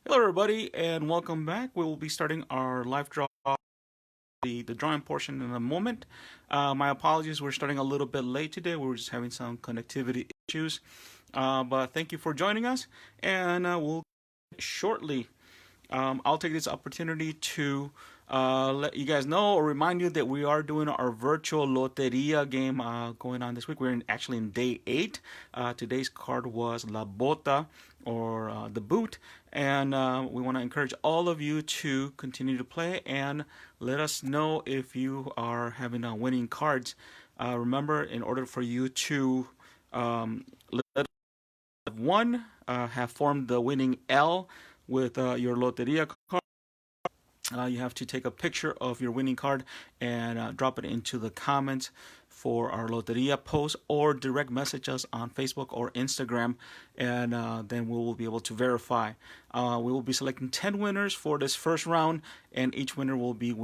Hello, everybody, and welcome back. We will be starting our live draw, the drawing portion in a moment. My apologies, we're starting a little bit late today. We were just having some connectivity issues, but thank you for joining us, and we'll shortly. I'll take this opportunity to let you guys know or remind you that we are doing our virtual loteria game going on this week. We're actually in day 8. Today's card was La Bota, or the boot, and we want to encourage all of you to continue to play and let us know if you are having winning cards. Remember, in order for you to let one have formed the winning L with your loteria card, you have to take a picture of your winning card and drop it into the comments for our loteria post, or direct message us on Facebook or Instagram, and then we will be able to verify. We will be selecting 10 winners for this first round, and each winner will be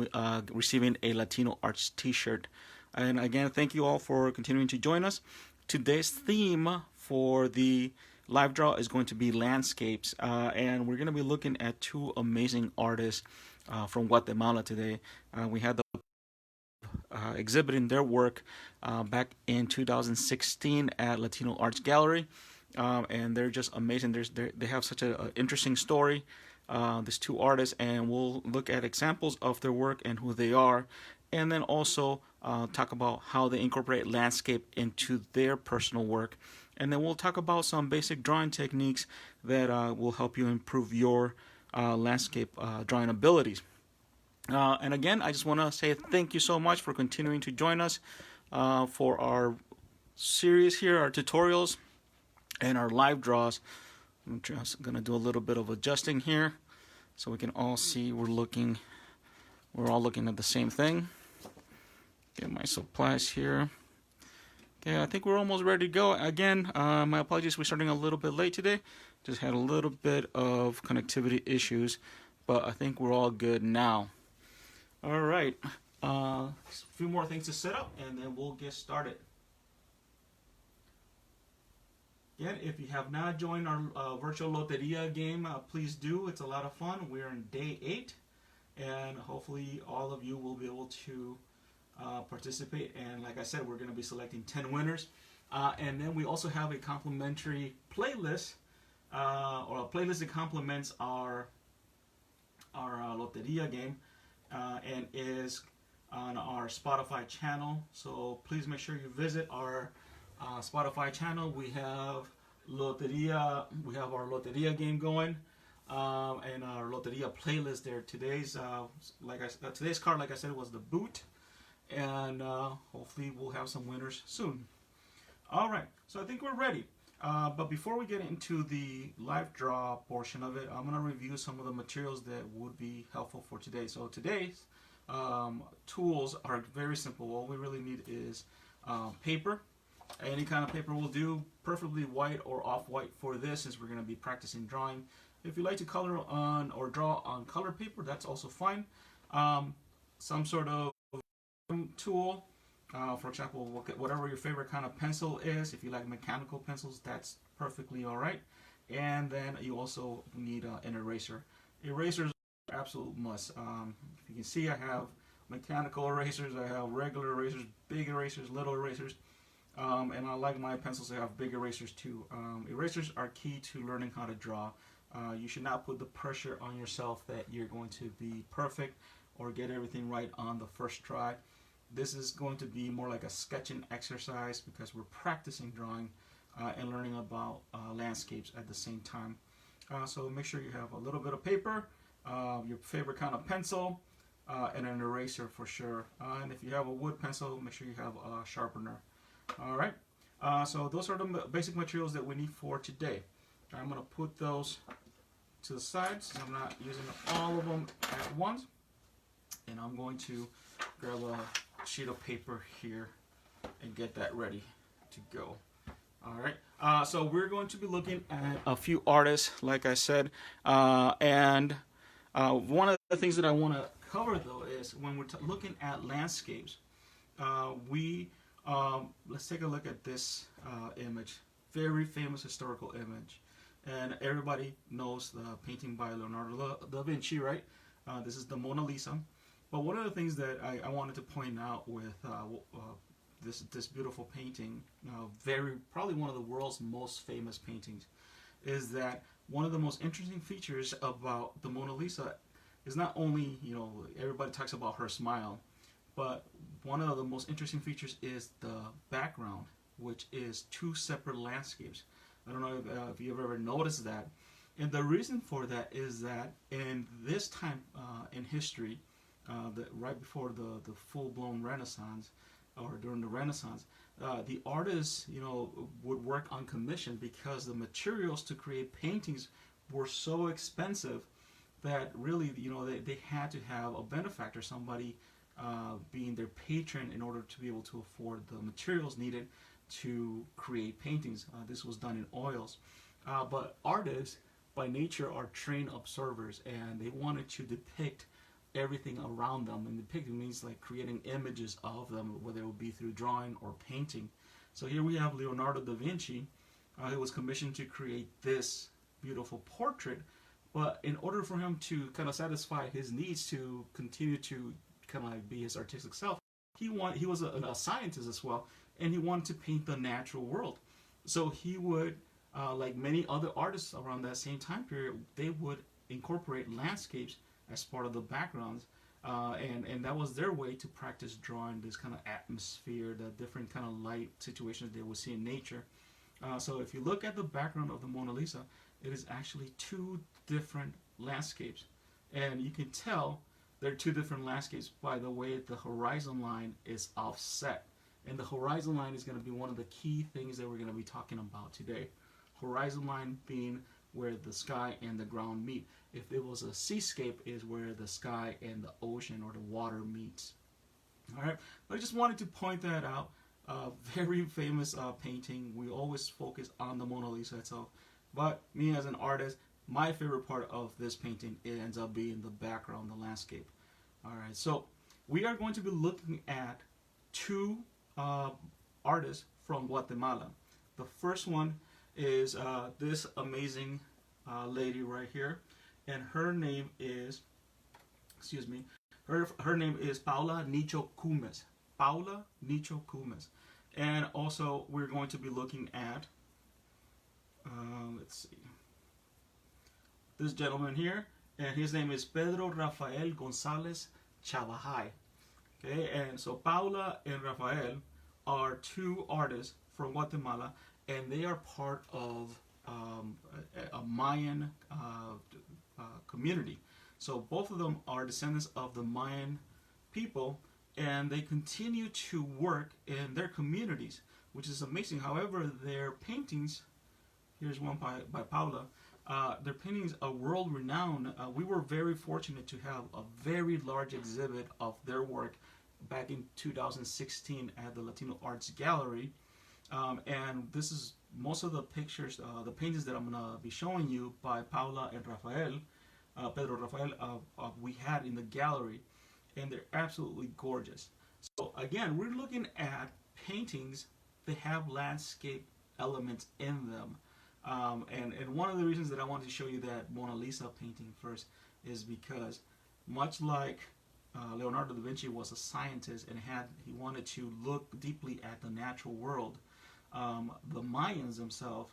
receiving a Latino Arts t-shirt. And again, thank you all for continuing to join us. Today's theme for the live draw is going to be landscapes, and we're going to be looking at two amazing artists from Guatemala today. We had the exhibiting their work back in 2016 at Latino Arts Gallery, and they're just amazing. They have such an interesting story, these two artists, and we'll look at examples of their work and who they are, and then also talk about how they incorporate landscape into their personal work. And then we'll talk about some basic drawing techniques that will help you improve your landscape drawing abilities. And again, I just want to say thank you so much for continuing to join us for our series here, our tutorials, and our live draws. I'm just going to do a little bit of adjusting here so we can all see we're all looking at the same thing. Get my supplies here. Okay, I think we're almost ready to go. Again, my apologies, we're starting a little bit late today. Just had a little bit of connectivity issues, but I think we're all good now. All right, a few more things to set up, and then we'll get started. Again, if you have not joined our virtual loteria game, please do. It's a lot of fun. We're in day 8, and hopefully all of you will be able to participate. And like I said, we're going to be selecting 10 winners, and then we also have a complimentary playlist, or a playlist that complements our loteria game, and is on our Spotify channel. So please make sure you visit our Spotify channel. We have loteria. We have our loteria game going, and our loteria playlist there. Today's card, like I said, was the boot, and hopefully we'll have some winners soon. All right, so I think we're ready. But before we get into the live draw portion of it, I'm going to review some of the materials that would be helpful for today. So today's tools are very simple. All we really need is paper. Any kind of paper will do, preferably white or off-white for this, since we're going to be practicing drawing. If you like to color on or draw on colored paper, that's also fine. Some sort of tool. For example, whatever your favorite kind of pencil is. If you like mechanical pencils, that's perfectly all right. And then you also need an eraser. Erasers are absolute must. If you can see, I have mechanical erasers, I have regular erasers, big erasers, little erasers, and I like my pencils to have big erasers too. Erasers are key to learning how to draw. You should not put the pressure on yourself that you're going to be perfect or get everything right on the first try. This is going to be more like a sketching exercise because we're practicing drawing and learning about landscapes at the same time. So make sure you have a little bit of paper, your favorite kind of pencil, and an eraser for sure. And if you have a wood pencil, make sure you have a sharpener. All right. So those are the basic materials that we need for today. I'm going to put those to the side since I'm not using all of them at once. And I'm going to grab a sheet of paper here and get that ready to go. All right, so we're going to be looking at a few artists, like I said, and one of the things that I want to cover though is when we're looking at landscapes, let's take a look at this image, very famous historical image, And everybody knows the painting by Leonardo Da Vinci, right? This is the Mona Lisa. But one of the things that I wanted to point out with this beautiful painting, probably one of the world's most famous paintings, is that one of the most interesting features about the Mona Lisa is not only, everybody talks about her smile, but one of the most interesting features is the background, which is two separate landscapes. I don't know if you've ever noticed that. And the reason for that is that in this time in history, right before the full-blown Renaissance, or during the Renaissance, the artists, would work on commission because the materials to create paintings were so expensive that really, they had to have a benefactor, somebody being their patron in order to be able to afford the materials needed to create paintings. This was done in oils. But artists, by nature, are trained observers, and they wanted to depict everything around them. And depicting means like creating images of them, whether it would be through drawing or painting. So here we have Leonardo da Vinci, who was commissioned to create this beautiful portrait. But in order for him to kind of satisfy his needs to continue to kind of like be his artistic self, he was a scientist as well, and he wanted to paint the natural world. So he would, like many other artists around that same time period, they would incorporate landscapes as part of the backgrounds, and that was their way to practice drawing this kind of atmosphere, the different kind of light situations they would see in nature. So if you look at the background of the Mona Lisa, it is actually two different landscapes, and you can tell they're two different landscapes by the way the horizon line is offset. And the horizon line is going to be one of the key things that we're going to be talking about today. Horizon line being where the sky and the ground meet. If it was a seascape, is where the sky and the ocean or the water meets. All right, but I just wanted to point that out. Very famous painting. We always focus on the Mona Lisa itself, but me as an artist, my favorite part of this painting, it ends up being the background, the landscape. All right, so we are going to be looking at two artists from Guatemala. The first one is this amazing lady right here, and her name is, her name is Paula Nicho Cumez. Paula Nicho Cumez. And also we're going to be looking at, let's see, this gentleman here, and his name is Pedro Rafael Gonzalez Chavajay. Okay, and so Paula and Rafael are two artists from Guatemala, and they are part of a Mayan community. So both of them are descendants of the Mayan people, and they continue to work in their communities, which is amazing. However, their paintings, here's one by Paula, their paintings are world renowned. We were very fortunate to have a very large exhibit of their work back in 2016 at the Latino Arts Gallery. And this is most of the pictures, the paintings that I'm going to be showing you by Paula and Rafael, Pedro Rafael, we had in the gallery, and they're absolutely gorgeous. So again, we're looking at paintings that have landscape elements in them. And one of the reasons that I wanted to show you that Mona Lisa painting first is because, much like Leonardo da Vinci was a scientist and he wanted to look deeply at the natural world, the Mayans themselves,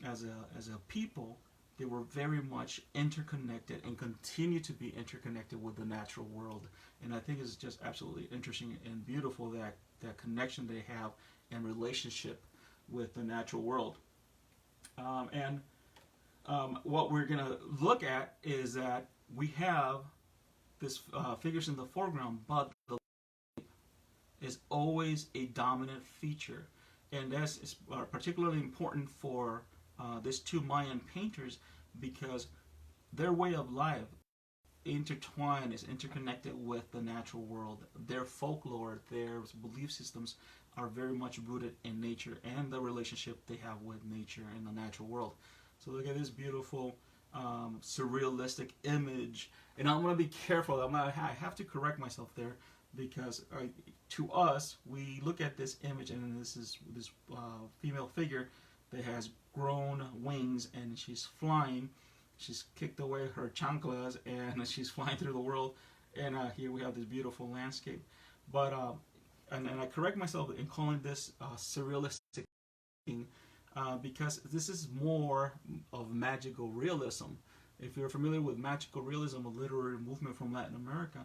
as a people, they were very much interconnected and continue to be interconnected with the natural world. And I think it's just absolutely interesting and beautiful that connection they have and relationship with the natural world. What we're going to look at is that we have this figures in the foreground, but the landscape is always a dominant feature. And that's particularly important for these two Mayan painters, because their way of life intertwined, is interconnected with the natural world. Their folklore, their belief systems are very much rooted in nature and the relationship they have with nature and the natural world. So look at this beautiful surrealistic image. And I'm going to be careful. I have to correct myself there, because to us, we look at this image and this female figure that has grown wings and she's flying. She's kicked away her chanclas and she's flying through the world. And here we have this beautiful landscape. But and I correct myself in calling this surrealistic because this is more of magical realism. If you're familiar with magical realism, a literary movement from Latin America,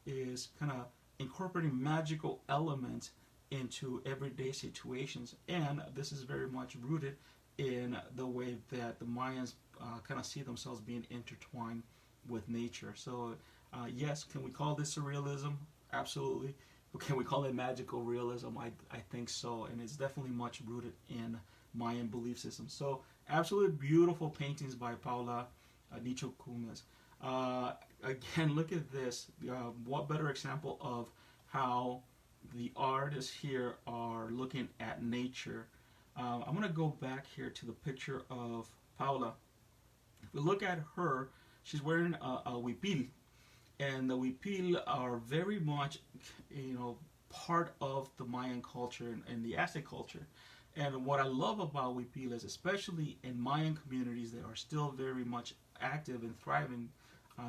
is kind of incorporating magical elements into everyday situations. And this is very much rooted in the way that the Mayans kind of see themselves being intertwined with nature. So yes, can we call this surrealism? Absolutely. But can we call it magical realism? I think so. And it's definitely much rooted in Mayan belief system. So absolutely beautiful paintings by Paula, Nicho, Cumez. Again, look at this. What better example of how the artists here are looking at nature. I'm going to go back here to the picture of Paula. If we look at her, she's wearing a huipil. And the huipil are very much, part of the Mayan culture and the Aztec culture. And what I love about huipiles, especially in Mayan communities that are still very much active and thriving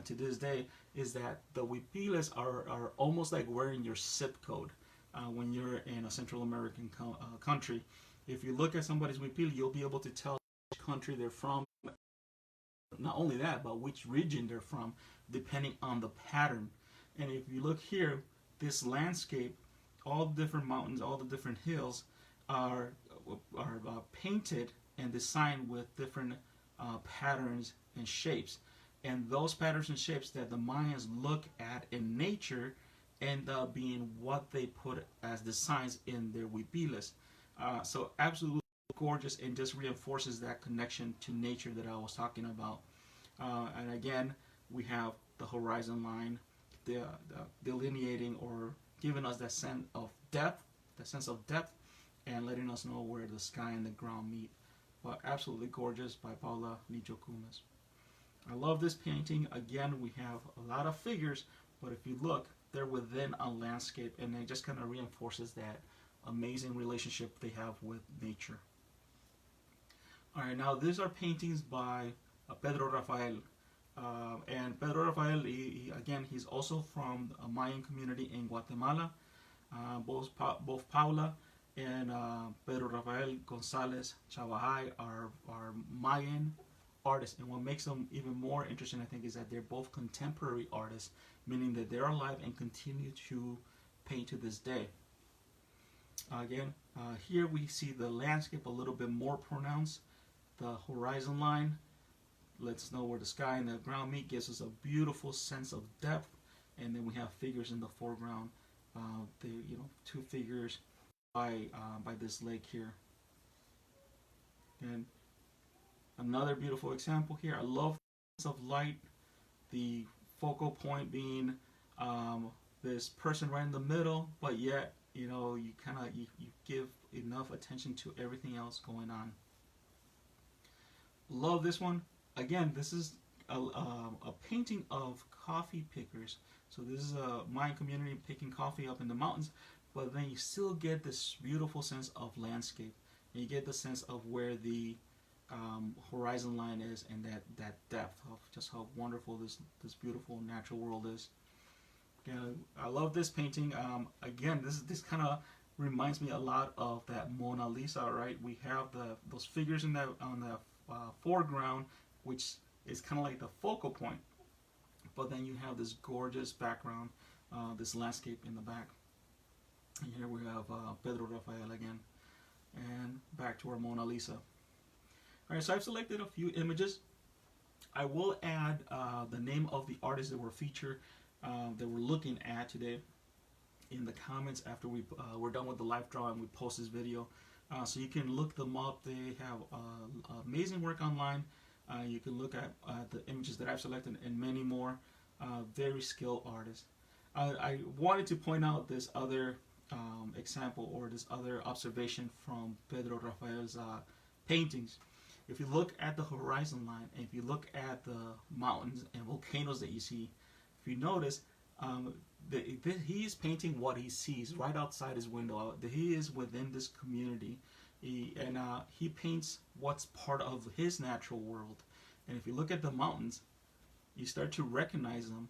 to this day, is that the huipiles are almost like wearing your zip code when you're in a Central American country. If you look at somebody's huipil, you'll be able to tell which country they're from. Not only that, but which region they're from, depending on the pattern. And if you look here, this landscape, all the different mountains, all the different hills are painted and designed with different patterns and shapes. And those patterns and shapes that the Mayans look at in nature end up being what they put as designs in their huipiles. So absolutely gorgeous, and just reinforces that connection to nature that I was talking about. And again, we have the horizon line, the delineating or giving us that sense of depth, and letting us know where the sky and the ground meet. But absolutely gorgeous by Paula Nicho Cumez. I love this painting. Again, we have a lot of figures, but if you look, they're within a landscape, and it just kind of reinforces that amazing relationship they have with nature. Alright, now these are paintings by Pedro Rafael. And Pedro Rafael, he's also from a Mayan community in Guatemala. Both Paula and Pedro Rafael Gonzalez Chavajay are Mayan artists. And what makes them even more interesting, I think, is that they're both contemporary artists, meaning that they're alive and continue to paint to this day. Again, here we see the landscape a little bit more pronounced. The horizon line lets us know where the sky and the ground meet, gives us a beautiful sense of depth. And then we have figures in the foreground. Two figures by this lake here. And another beautiful example here. I love the sense of light. The focal point being this person right in the middle, but yet you give enough attention to everything else going on. Love this one. Again, this is a painting of coffee pickers. So this is a Mayan community picking coffee up in the mountains, but then you still get this beautiful sense of landscape. And you get the sense of where the horizon line is, and that depth of just how wonderful this beautiful natural world is. I love this painting. Again, this kind of reminds me a lot of that Mona Lisa, right? We have those figures on the foreground, which is kind of like the focal point, but then you have this gorgeous background, this landscape in the back. And here we have Pedro Rafael again, and back to our Mona Lisa. Alright, so I've selected a few images. I will add the name of the artist that were featured, that we're looking at today, in the comments after we're done with the live draw and we post this video. So you can look them up. They have amazing work online. You can look at the images that I've selected and many more. Very skilled artists. I wanted to point out this other example, or this other observation from Pedro Rafael's paintings. If you look at the horizon line, and if you look at the mountains and volcanoes that you see, if you notice, he is painting what he sees right outside his window. He is within this community. He paints what's part of his natural world. And if you look at the mountains, you start to recognize them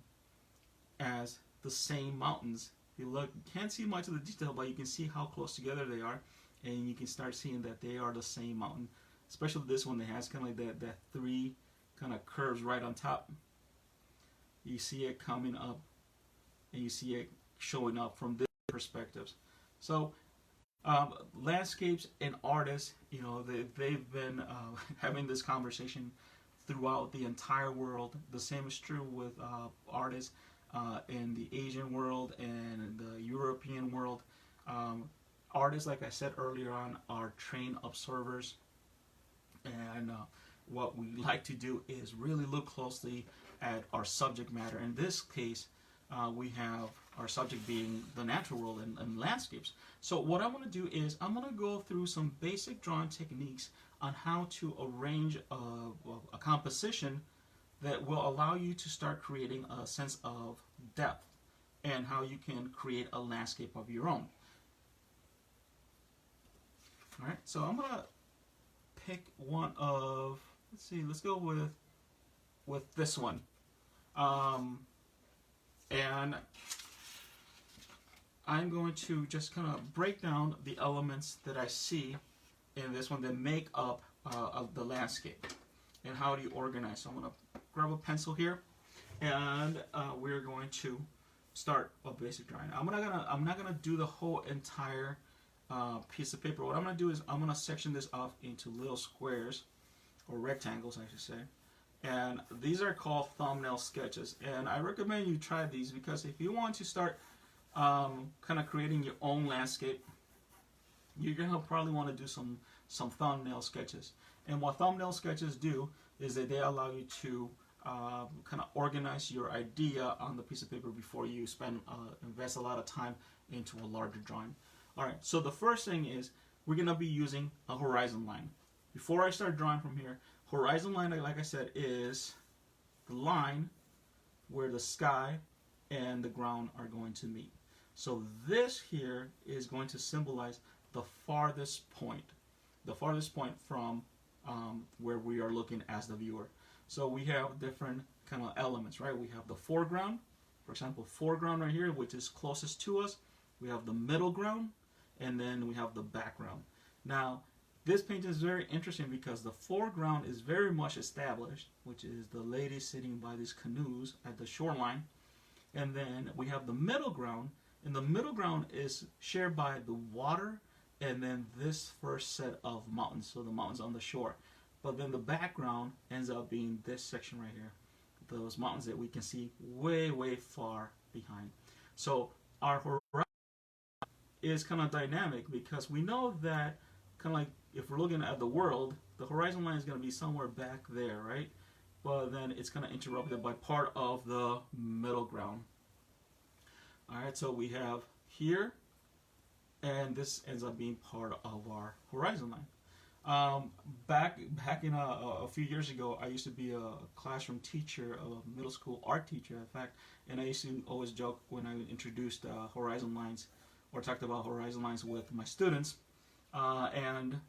as the same mountains. You can't see much of the detail, but you can see how close together they are, and you can start seeing that they are the same mountain. Especially this one that has kind of like that three kind of curves right on top. You see it coming up, and you see it showing up from different perspectives. So landscapes and artists, they've been having this conversation throughout the entire world. The same is true with artists in the Asian world and the European world. Artists, like I said earlier on, are trained observers, and what we like to do is really look closely at our subject matter. In this case, we have our subject being the natural world and landscapes. So what I want to do is I'm going to go through some basic drawing techniques on how to arrange a composition that will allow you to start creating a sense of depth and how you can create a landscape of your own. All right, so I'm going to pick one of, let's go with this one. And I'm going to just kind of break down the elements that I see in this one that make up of the landscape. And how do you organize? So I'm going to grab a pencil here, and we're going to start a basic drawing. I'm not gonna do the whole entire piece of paper. What I'm going to do is I'm going to section this off into little squares, or rectangles I should say. And these are called thumbnail sketches. And I recommend you try these, because if you want to start kind of creating your own landscape, you're going to probably want to do some thumbnail sketches. And what thumbnail sketches do is that they allow you to kind of organize your idea on the piece of paper before you invest a lot of time into a larger drawing. All right, so the first thing is we're going to be using a horizon line. Before I start drawing from here, horizon line, like I said, is the line where the sky and the ground are going to meet. So this here is going to symbolize the farthest point from where we are looking as the viewer. So we have different kind of elements, right? We have the foreground, for example, foreground right here, which is closest to us. We have the middle ground, and then we have the background. Now, this painting is very interesting because the foreground is very much established, which is the lady sitting by these canoes at the shoreline. And then we have the middle ground, and the middle ground is shared by the water and then this first set of mountains, so the mountains on the shore. But then the background ends up being this section right here, those mountains that we can see way, way far behind. So our horizon is kind of dynamic because we know that kind of like if we're looking at the world, the horizon line is going to be somewhere back there, right? But then it's kind of interrupted by part of the middle ground. All right, so we have here, and this ends up being part of our horizon line. Back in a few years ago, I used to be a classroom teacher, a middle school art teacher, in fact, and I used to always joke when I introduced horizon lines or talked about horizon lines with my students, and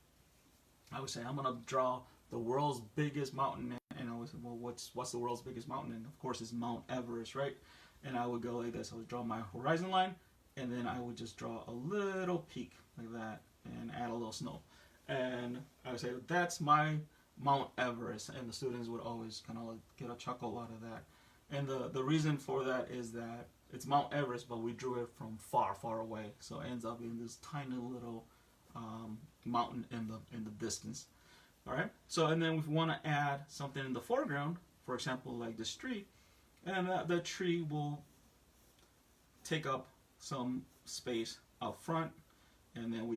I would say I'm going to draw the world's biggest mountain, and I would say, well, what's the world's biggest mountain? And of course, it's Mount Everest, right? And I would go like this. I would draw my horizon line, and then I would just draw a little peak like that, and add a little snow. And I would say, that's my Mount Everest, and the students would always kind of like get a chuckle out of that. And the reason for that is that it's Mount Everest, but we drew it from far, far away, so it ends up being this tiny little mountain in the distance. All right. So and then if we want to add something in the foreground, for example, like this tree, and the tree will take up some space up front, and then we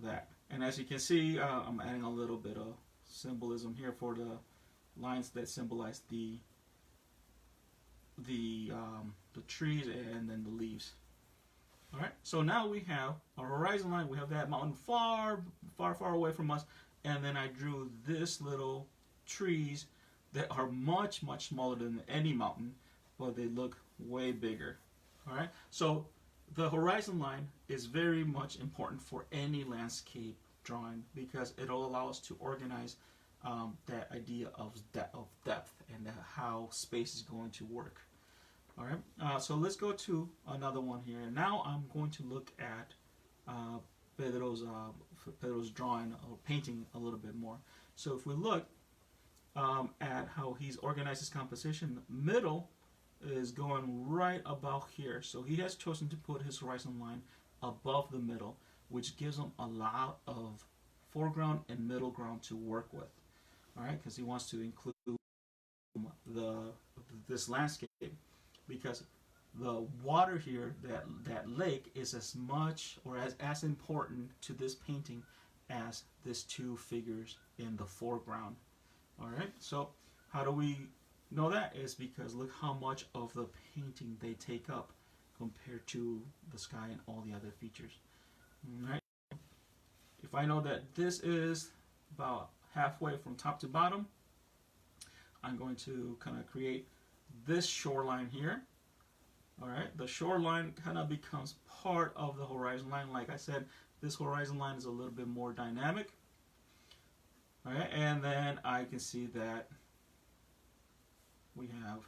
that. And as you can see, I'm adding a little bit of symbolism here for the lines that symbolize the trees and then the leaves. All right. So now we have our horizon line. We have that mountain far, far, far away from us, and then I drew this little trees that are much, much smaller than any mountain, but they look way bigger. All right. So The horizon line is very much important for any landscape drawing because it'll allow us to organize that idea of depth and how space is going to work. All right, so let's go to another one here. And now I'm going to look at Pedro's drawing or painting a little bit more. So if we look at how he's organized his composition, middle is going right about here. So he has chosen to put his horizon line above the middle, which gives him a lot of foreground and middle ground to work with. All right, because he wants to include this landscape, because the water here, that lake, is as much or as important to this painting as these two figures in the foreground. All right, so how do we know that? Is because look how much of the painting they take up compared to the sky and all the other features. All right, if I know that this is about halfway from top to bottom, I'm going to kind of create this shoreline here. All right, the shoreline kind of becomes part of the horizon line. Like I said, this horizon line is a little bit more dynamic. All right, and then I can see that we have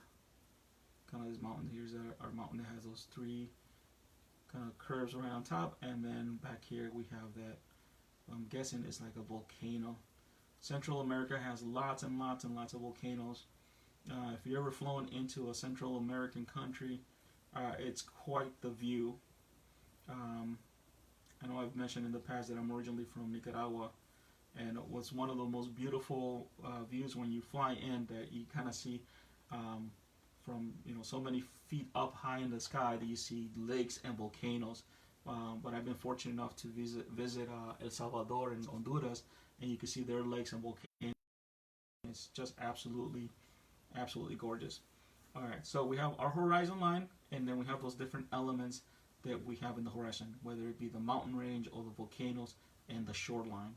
kind of this mountain. Here's our mountain that has those three kind of curves right on top, and then back here we have that, I'm guessing it's like a volcano. Central America has lots and lots and lots of volcanoes. If you've ever flown into a Central American country, it's quite the view. I know I've mentioned in the past that I'm originally from Nicaragua, and it was one of the most beautiful views when you fly in, that you kind of see from so many feet up high in the sky that you see lakes and volcanoes. But I've been fortunate enough to visit El Salvador and Honduras, and you can see their lakes and volcanoes. It's just absolutely gorgeous. All right, so we have our horizon line, and then we have those different elements that we have in the horizon, whether it be the mountain range or the volcanoes and the shoreline.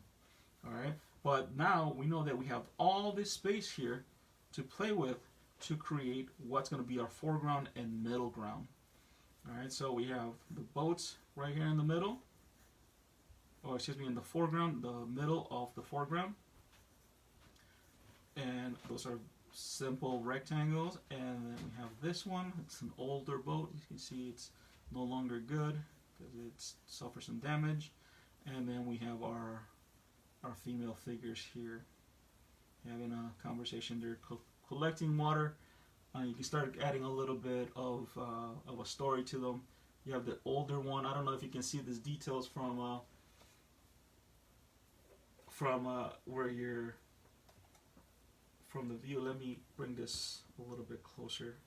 All right, but now we know that we have all this space here to play with to create what's going to be our foreground and middle ground. All right, so we have the boats right here in the middle, or excuse me, in the foreground, the middle of the foreground, and those are simple rectangles. And then we have this one. It's an older boat. You can see it's no longer good because it's suffered some damage. And then we have our female figures here having a conversation. They're collecting water. You can start adding a little bit of a story to them. You have the older one. I don't know if you can see these details from where you're from the view. Let me bring this a little bit closer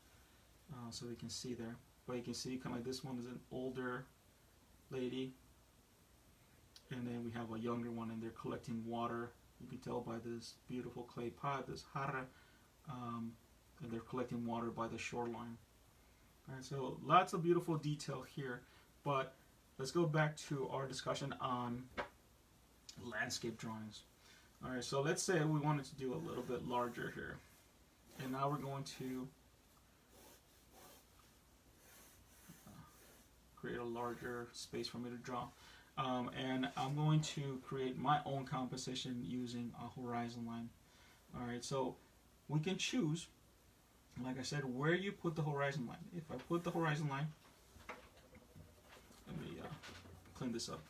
so we can see there. But you can see kind of like this one is an older lady, and then we have a younger one, and they're collecting water. You can tell by this beautiful clay pot, this jarra, and they're collecting water by the shoreline. All right, so lots of beautiful detail here, but let's go back to our discussion on landscape drawings. All right, so let's say we wanted to do a little bit larger here, and now we're going to create a larger space for me to draw. And I'm going to create my own composition using a horizon line. All right, so we can choose, like I said, where you put the horizon line. If I put the horizon line, let me clean this up.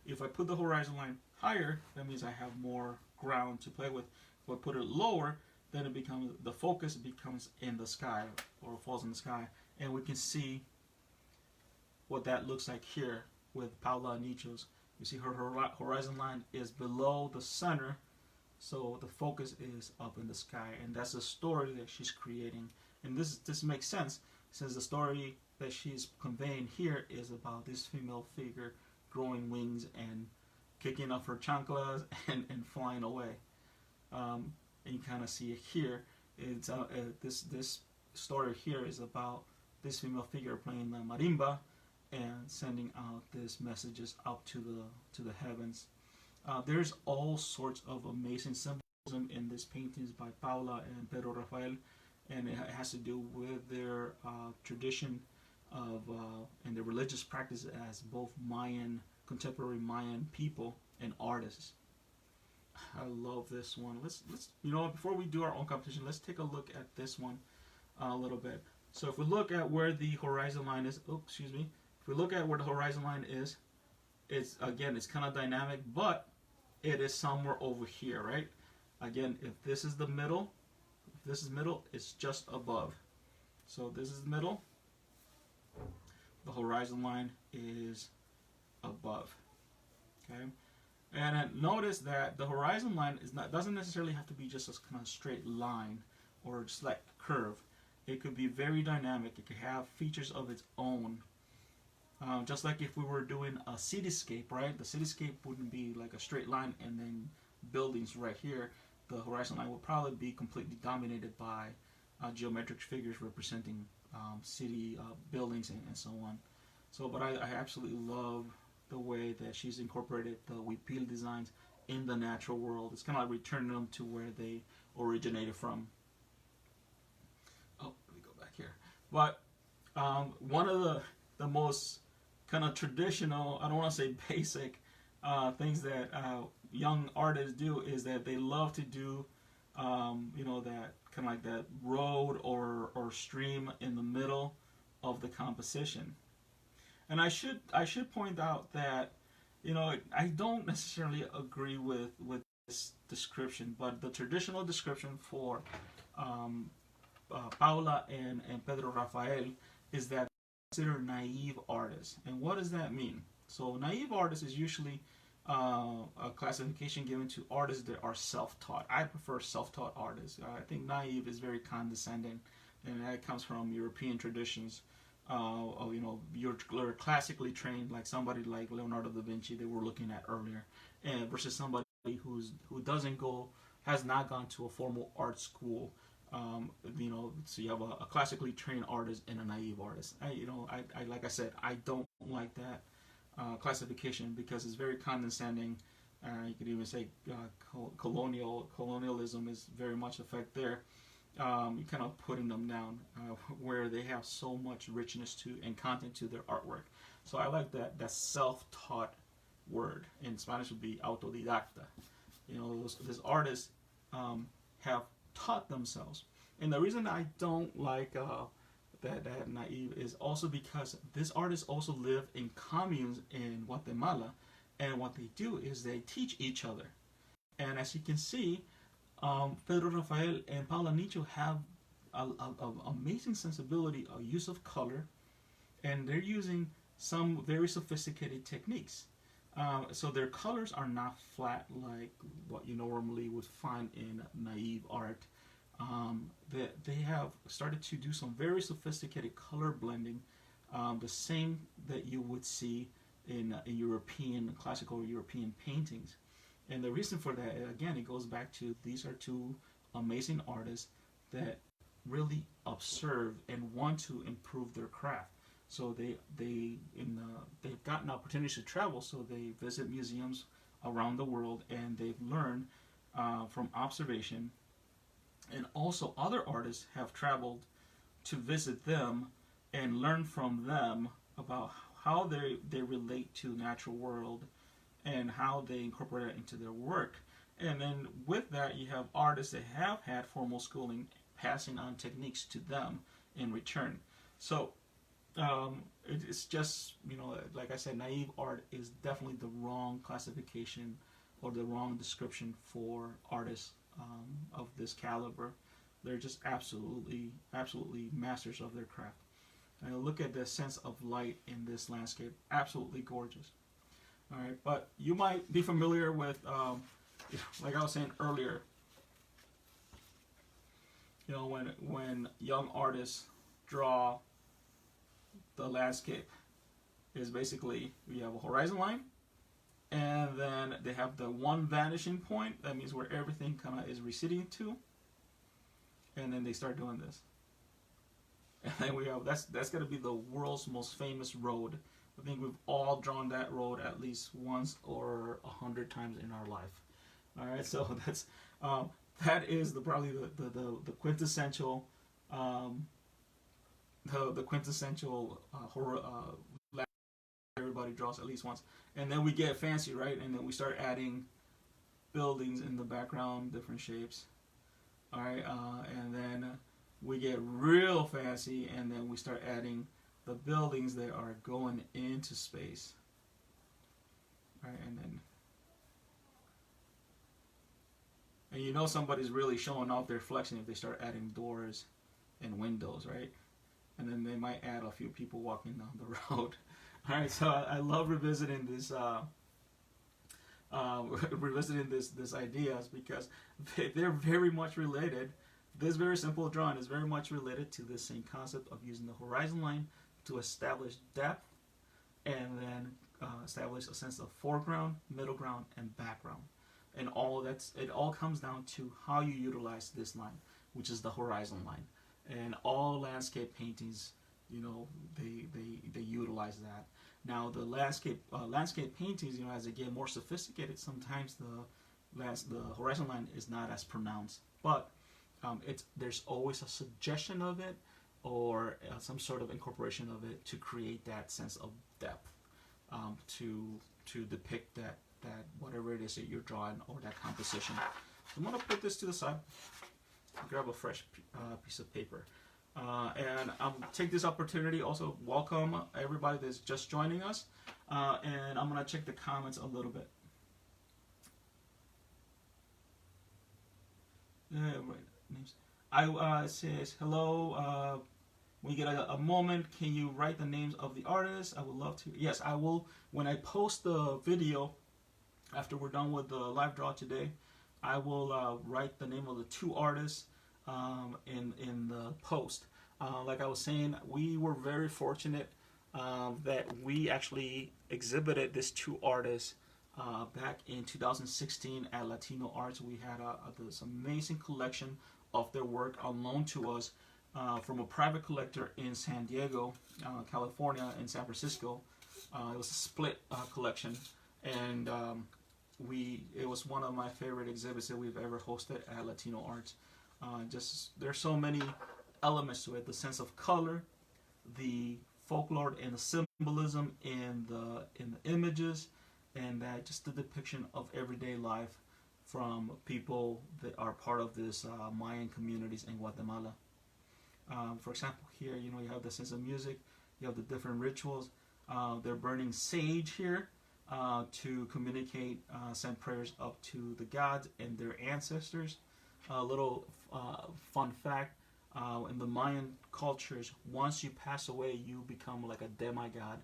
If I put the horizon line higher, that means I have more ground to play with. If I put it lower, then it becomes, the focus becomes in the sky, or falls in the sky, and we can see what that looks like here with Paula and Nicho's. You see her horizon line is below the center, so the focus is up in the sky, and that's the story that she's creating. And this makes sense, since the story that she's conveying here is about this female figure growing wings and kicking off her chanclas and flying away. And you kind of see it here. It's this story here is about this female figure playing the marimba and sending out these messages up to the heavens. There's all sorts of amazing symbolism in these paintings by Paula and Pedro Rafael, and it has to do with their tradition of and the religious practice as both Mayan, contemporary Mayan people and artists. I love this one. Let's before we do our own competition, let's take a look at this one a little bit. So if we look at where the horizon line is, if we look at where the horizon line is, it's kind of dynamic, but it is somewhere over here, right? Again, if this is the middle, it's just above. So this is the middle. The horizon line is above. Okay, and notice that the horizon line doesn't necessarily have to be just a kind of straight line or just like a curve. It could be very dynamic. It could have features of its own. Just like if we were doing a cityscape, right? The cityscape wouldn't be like a straight line and then buildings right here. The horizon line would probably be completely dominated by geometric figures representing city buildings and so on. So, but I absolutely love the way that she's incorporated the huipil designs in the natural world. It's kind of like returning them to where they originated from. Oh, let me go back here. But one of the most kind of traditional, I don't want to say basic, things that young artists do is that they love to do, that kind of like that road or stream in the middle of the composition. And I should point out that, I don't necessarily agree with this description, but the traditional description for Paula and Pedro Rafael is that considered naive artists. And what does that mean? So naive artists is usually a classification given to artists that are self-taught. I prefer self-taught artists. I think naive is very condescending, and that comes from European traditions. You're classically trained, like somebody like Leonardo Da Vinci that we're looking at earlier, and versus somebody who has not gone to a formal art school. So you have a classically trained artist and a naive artist. I like I said, I don't like that classification because it's very condescending. You could even say colonialism is very much effect there. You're kind of putting them down where they have so much richness to and content to their artwork. So I like that self-taught word. In Spanish would be autodidacta. These artists have taught themselves. And the reason I don't like that naive is also because these artists also live in communes in Guatemala, and what they do is they teach each other. And as you can see, Pedro Rafael and Paula Nicho have an amazing sensibility, a use of color, and they're using some very sophisticated techniques. So their colors are not flat like what you normally would find in naive art. They have started to do some very sophisticated color blending, the same that you would see in classical European paintings. And the reason for that, again, it goes back to these are two amazing artists that really observe and want to improve their craft. So they've gotten opportunities to travel, so they visit museums around the world, and they've learned from observation. And also other artists have traveled to visit them and learn from them about how they relate to the natural world and how they incorporate it into their work. And then with that, you have artists that have had formal schooling passing on techniques to them in return. So it's just, like I said, naive art is definitely the wrong classification or the wrong description for artists of this caliber. They're just absolutely masters of their craft. And look at the sense of light in this landscape. Absolutely gorgeous. All right, but you might be familiar with, like I was saying earlier, when young artists draw the landscape, is basically you have a horizon line, and then they have the one vanishing point. That means where everything kind of is receding to, and then they start doing this. And then we have that's going to be the world's most famous road. I think we've all drawn that road at least once or 100 times in our life. All right, so that is probably the quintessential the quintessential horror everybody draws at least once, and then we get fancy, right? And then we start adding buildings in the background, different shapes. All right, and then we get real fancy, and then we start adding the buildings that are going into space. All right, and you know somebody's really showing off their flexing if they start adding doors and windows, right? And then they might add a few people walking down the road. All right, so I love revisiting this this ideas because they're very much related. This very simple drawing is very much related to this same concept of using the horizon line to establish depth and then establish a sense of foreground, middle ground, and background. And it all comes down to how you utilize this line, which is the horizon line. And all landscape paintings, you know, they utilize that. Now the landscape paintings, you know, as they get more sophisticated, sometimes the horizon line is not as pronounced, but there's always a suggestion of it or some sort of incorporation of it to create that sense of depth, to depict that whatever it is that you're drawing or that composition. I'm gonna put this to the side, grab a fresh piece of paper. And I'll take this opportunity also welcome everybody that's just joining us, and I'm gonna check the comments a little bit. Names. I says hello. When you get a moment, can you write the names of the artists? I would love to. Yes, I will. When I post the video after we're done with the live draw today, I will write the name of the two artists in the post. Like I was saying, we were very fortunate that we actually exhibited these two artists back in 2016 at Latino Arts. We had this amazing collection of their work on loan to us from a private collector in San Diego, California, and San Francisco. It was a split collection, and it was one of my favorite exhibits that we've ever hosted at Latino Arts. There's so many elements to it: the sense of color, the folklore and the symbolism in the images, and that just the depiction of everyday life from people that are part of this Mayan communities in Guatemala. For example, here you have the sense of music, you have the different rituals. They're burning sage here to communicate, send prayers up to the gods and their ancestors. A little fun fact: in the Mayan cultures, once you pass away, you become like a demigod,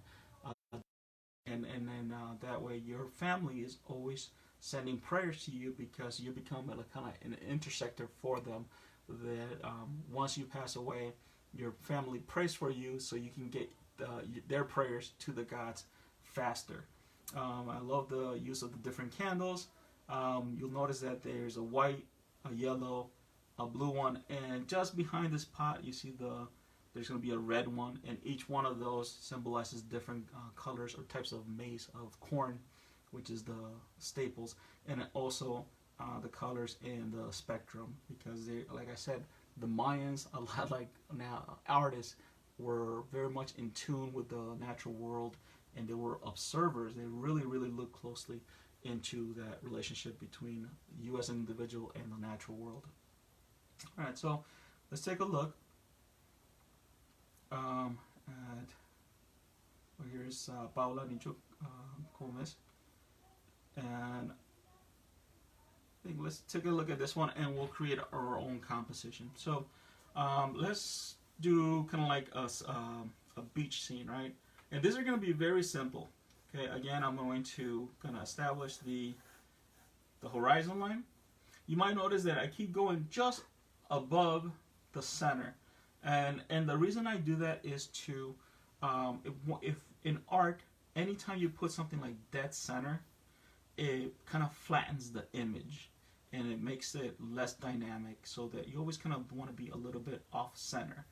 and then that way your family is always sending prayers to you because you become like kind of an intersector for them. That once you pass away, your family prays for you so you can get their prayers to the gods faster. I love the use of the different candles. You'll notice that there's a white, a yellow, a blue one, and just behind this pot you see there's going to be a red one, and each one of those symbolizes different colors or types of maize, of corn, which is the staples, and also the colors in the spectrum, because they, like I said, the Mayans, a lot like now artists, were very much in tune with the natural world, and they were observers. They really looked closely into that relationship between you as an individual and the natural world. All right, so let's take a look at here's Paula, Nicho, Cumez, and I think let's take a look at this one, and we'll create our own composition. So let's do kind of like a beach scene, right? And these are going to be very simple. Okay, again, I'm going to kind of establish the horizon line. You might notice that I keep going just above the center, and the reason I do that is to if in art, anytime you put something like dead center, it kind of flattens the image and it makes it less dynamic, so that you always kind of want to be a little bit off center.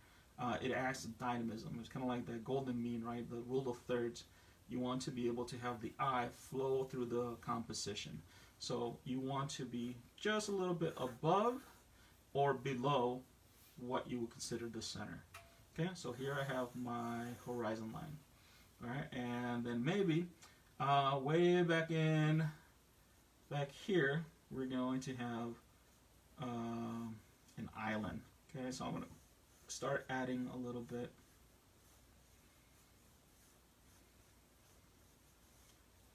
It adds dynamism. It's kind of like the golden mean, right? The rule of thirds. You want to be able to have the eye flow through the composition. So you want to be just a little bit above or below what you would consider the center. Okay, so here I have my horizon line. All right, and then maybe way back here, we're going to have an island. Okay, so I'm going to start adding a little bit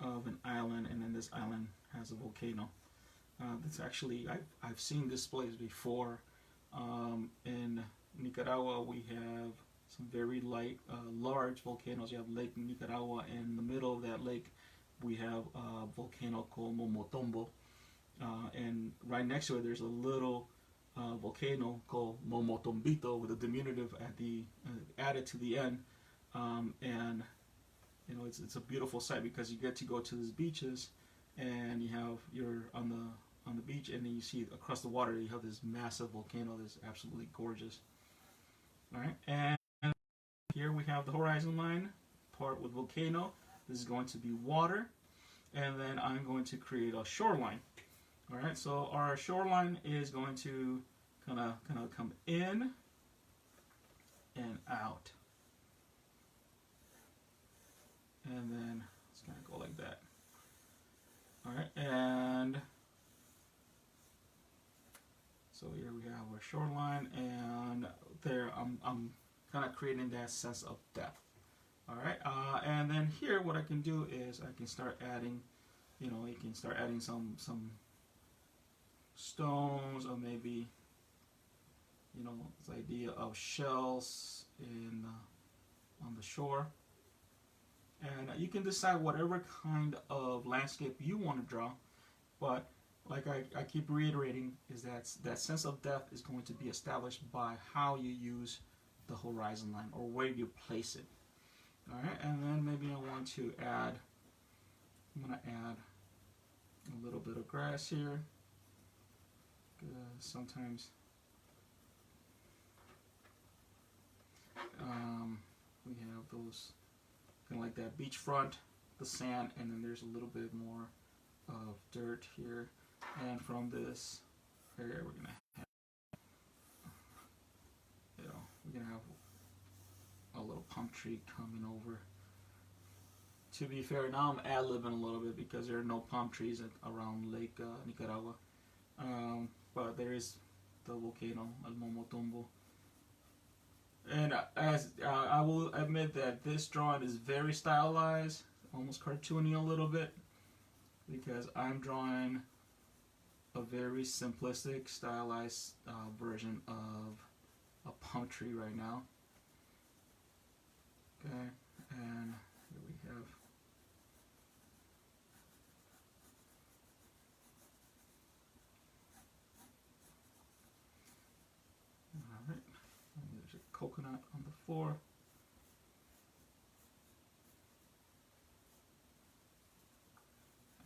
of an island, and then this island has a volcano. That's actually, I've seen this place before. In Nicaragua, we have some very large volcanoes. You have Lake Nicaragua, and in the middle of that lake, we have a volcano called Momotombo. And right next to it, there's a little volcano called Momotombito with a diminutive at the added to the end. And you know, it's a beautiful sight because you get to go to these beaches, and you're on the beach, and then you see across the water you have this massive volcano that's absolutely gorgeous. All right, and here we have the horizon line part with volcano. This is going to be water, and then I'm going to create a shoreline. All right, so our shoreline is going to kind of come in and out, and then it's going to go like that. All right, and so here we have our shoreline, and there I'm kind of creating that sense of depth. All right, and then here what I can do is I can start adding, you can start adding some stones, or maybe, this idea of shells on the shore. And you can decide whatever kind of landscape you want to draw, but like I keep reiterating, is that sense of depth is going to be established by how you use the horizon line, or where you place it. All right, and then maybe I'm going to add a little bit of grass here, because sometimes we have those kind of like that beachfront, the sand, and then there's a little bit more of dirt here. And from this area, we're gonna have, a little palm tree coming over. To be fair, now I'm ad-libbing a little bit because there are no palm trees around Lake Nicaragua, but there is the volcano El Momotombo. And as I will admit that this drawing is very stylized, almost cartoony a little bit, because I'm drawing a very simplistic, stylized version of a palm tree right now. Okay, and here we have alright, there's a coconut on the floor.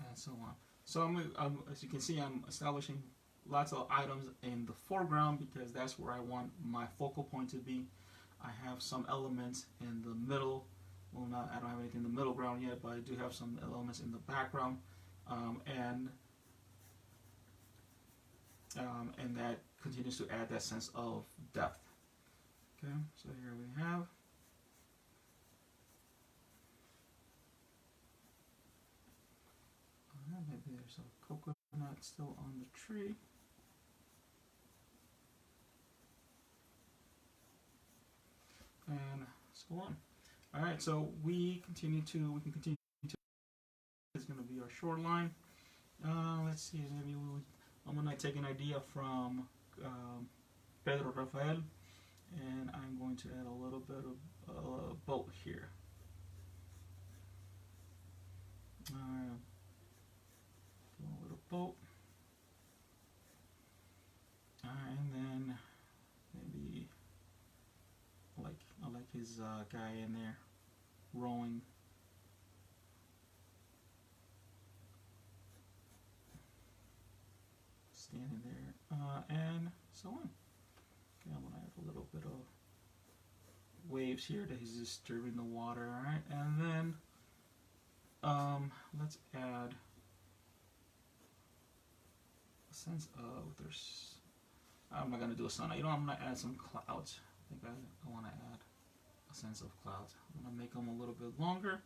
And so on. So as you can see, I'm establishing lots of items in the foreground because that's where I want my focal point to be. I have some elements in the middle. Well, I don't have anything in the middle ground yet, but I do have some elements in the background, and that continues to add that sense of depth. Okay, so here we have. Maybe there's a coconut still on the tree. And so on. All right, so we can continue to. It's going to be our shoreline. Let's see. Maybe I'm going to take an idea from Pedro Rafael, and I'm going to add a little bit of a boat here. A little boat, and then maybe I like his guy in there rowing. Standing there, and so on. Okay, I'm gonna have a little bit of waves here that he's disturbing the water. All right, and then let's add a sense of I'm not gonna do a sun. I'm gonna add some clouds think I want to add a sense of clouds. I'm going to make them a little bit longer.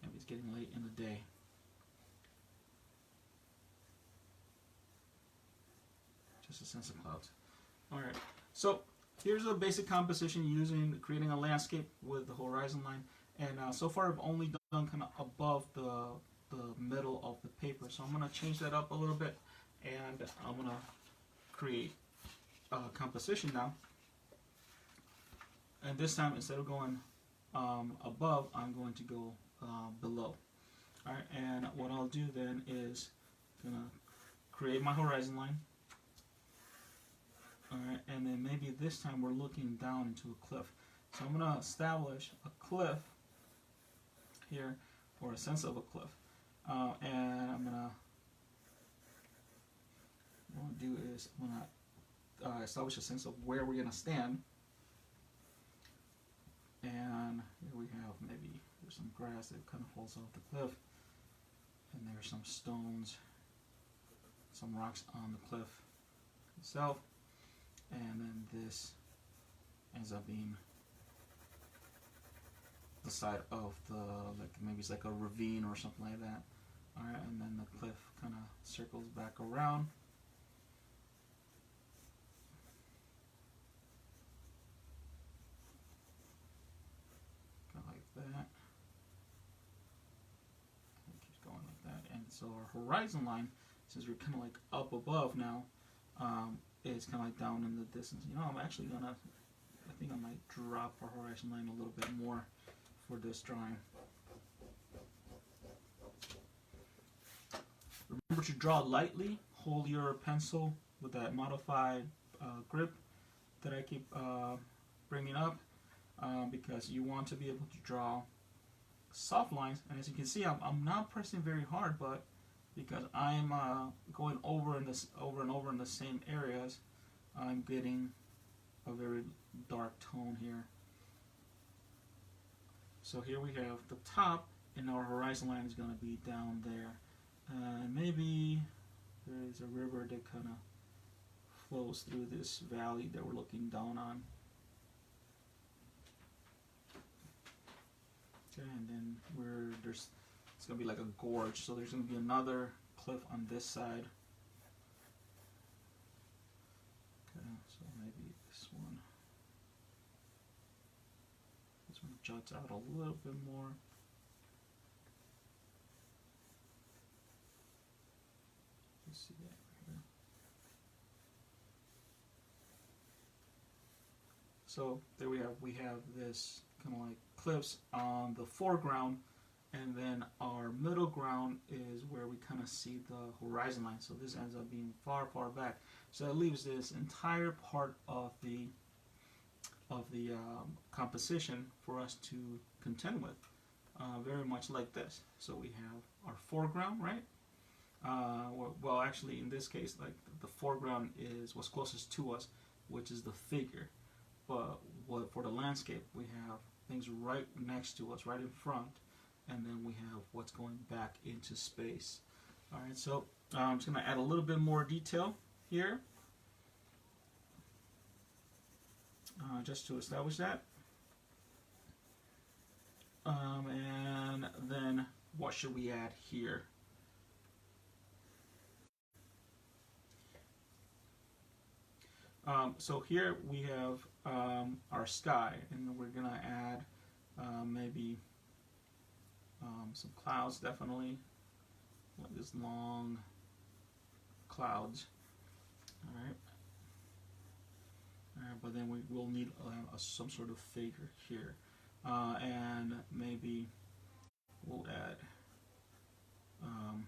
Maybe it's getting late in the day. Just a sense of clouds. Alright, so here's a basic composition using creating a landscape with the horizon line. And so far I've only done kind of above the middle of the paper. So I'm going to change that up a little bit, and I'm going to create a composition now. And this time, instead of going above, I'm going to go below. Alright, and what I'll do then is going to create my horizon line. Alright, and then maybe this time we're looking down into a cliff. So I'm going to establish a cliff here, or a sense of a cliff. And I'm going to, what I'm going to do is I'm going to establish a sense of where we're going to stand. And here we have, maybe there's some grass that kind of falls off the cliff. And there's some stones, some rocks on the cliff itself. And then this ends up being the side of the, like maybe it's like a ravine or something like that. Alright, and then the cliff kind of circles back around. Kind of like that. And it keeps going like that. And so our horizon line, since we're kind of like up above now, is kind of like down in the distance. You know, I'm actually gonna, I think I might drop our horizon line a little bit more for this drawing. Remember to draw lightly. Hold your pencil with that modified grip that I keep bringing up, because you want to be able to draw soft lines. And as you can see, I'm not pressing very hard, but because I'm going over and over in the same areas, I'm getting a very dark tone here. So here we have the top, and our horizon line is going to be down there. Maybe there's a river that kind of flows through this valley that we're looking down on. Okay, and then it's going to be like a gorge, so there's going to be another cliff on this side. Okay, so maybe this one juts out a little bit more. Let's see that right here. So there we have this kind of like cliffs on the foreground, and then our middle ground is where we kind of see the horizon line. So this ends up being far back. So it leaves this entire part of the composition for us to contend with, very much like this. So we have our foreground, right? Well, actually, in this case, like the foreground is what's closest to us, which is the figure. But for the landscape, we have things right next to us, right in front, and then we have what's going back into space. All right, so I'm just going to add a little bit more detail here, just to establish that. And then what should we add here? So here we have our sky, and we're going to add maybe some clouds, definitely, like this long clouds. All right. But then we will need some sort of figure here, and maybe we'll add. I'm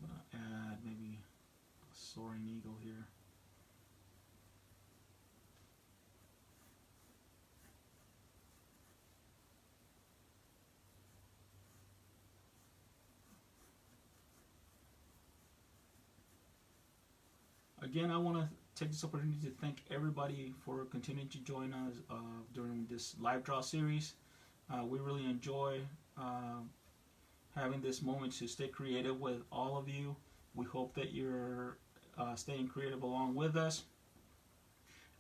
gonna add maybe a soaring eagle here. Again, I want to take this opportunity to thank everybody for continuing to join us during this live draw series. We really enjoy having this moment to stay creative with all of you, We hope that you're staying creative along with us.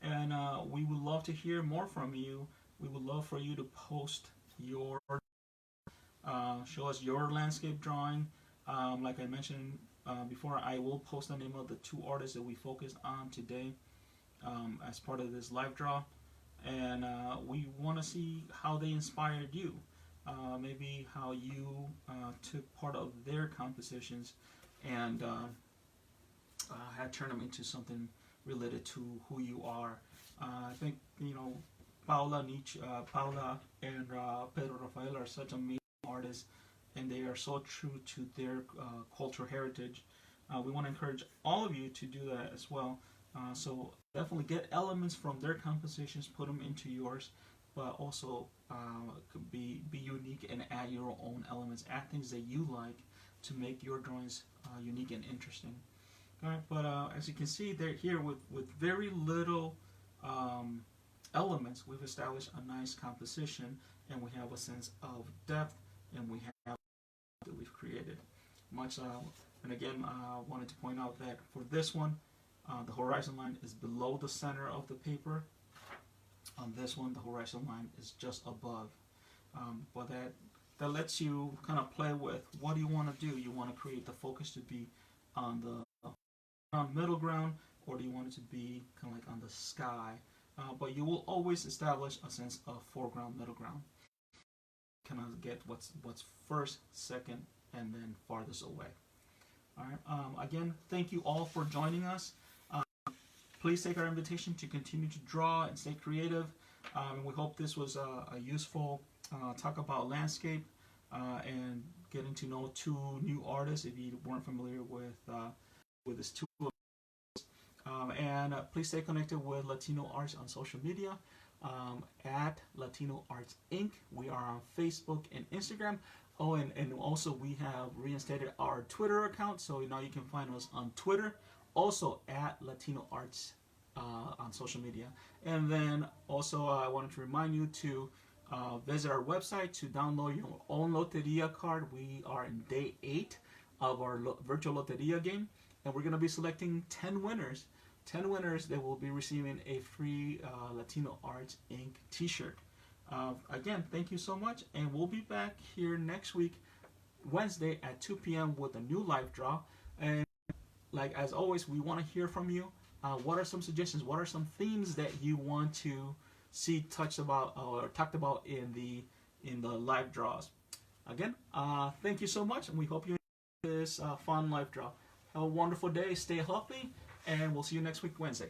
And we would love to hear more from you. We would love for you to post your, show us your landscape drawing. Like I mentioned before, I will post the name of the two artists that we focused on today as part of this live draw. And we want to see how they inspired you. Maybe how you took part of their compositions and had turned them into something related to who you are. I think Paula, Nicho, Paula, and Pedro Rafael are such amazing artists, and they are so true to their cultural heritage. We want to encourage all of you to do that as well. So definitely get elements from their compositions, put them into yours, but also be unique and add your own elements, add things that you like to make your drawings unique and interesting. All right, but as you can see, they're here with very little elements. We've established a nice composition, and we have a sense of depth, and we have that we've created. Much, and again, I wanted to point out that for this one, the horizon line is below the center of the paper. On this one, the horizon line is just above. But that lets you kind of play with what do you want to do. You want to create the focus to be on the middle ground, or do you want it to be kind of like on the sky? But you will always establish a sense of foreground, middle ground. Kind of get what's first, second, and then farthest away. All right. Again, thank you all for joining us. Please take our invitation to continue to draw and stay creative. We hope this was a useful talk about landscape and getting to know two new artists if you weren't familiar with this tool. And please stay connected with Latino Arts on social media at Latino Arts Inc. We are on Facebook and Instagram. Oh, and also we have reinstated our Twitter account, so now you can find us on Twitter, also at Latino Arts on social media. And then also I wanted to remind you to visit our website to download your own Loteria card. We are in day 8 of our virtual Loteria game, and we're going to be selecting 10 winners. 10 winners that will be receiving a free Latino Arts Inc. t-shirt. Again, thank you so much, and we'll be back here next week, Wednesday at 2 p.m. with a new live draw. And like as always, we want to hear from you. What are some suggestions? What are some themes that you want to see touched about or talked about in the live draws? Again, thank you so much, and we hope you enjoy this fun live draw. Have a wonderful day. Stay healthy, and we'll see you next week, Wednesday.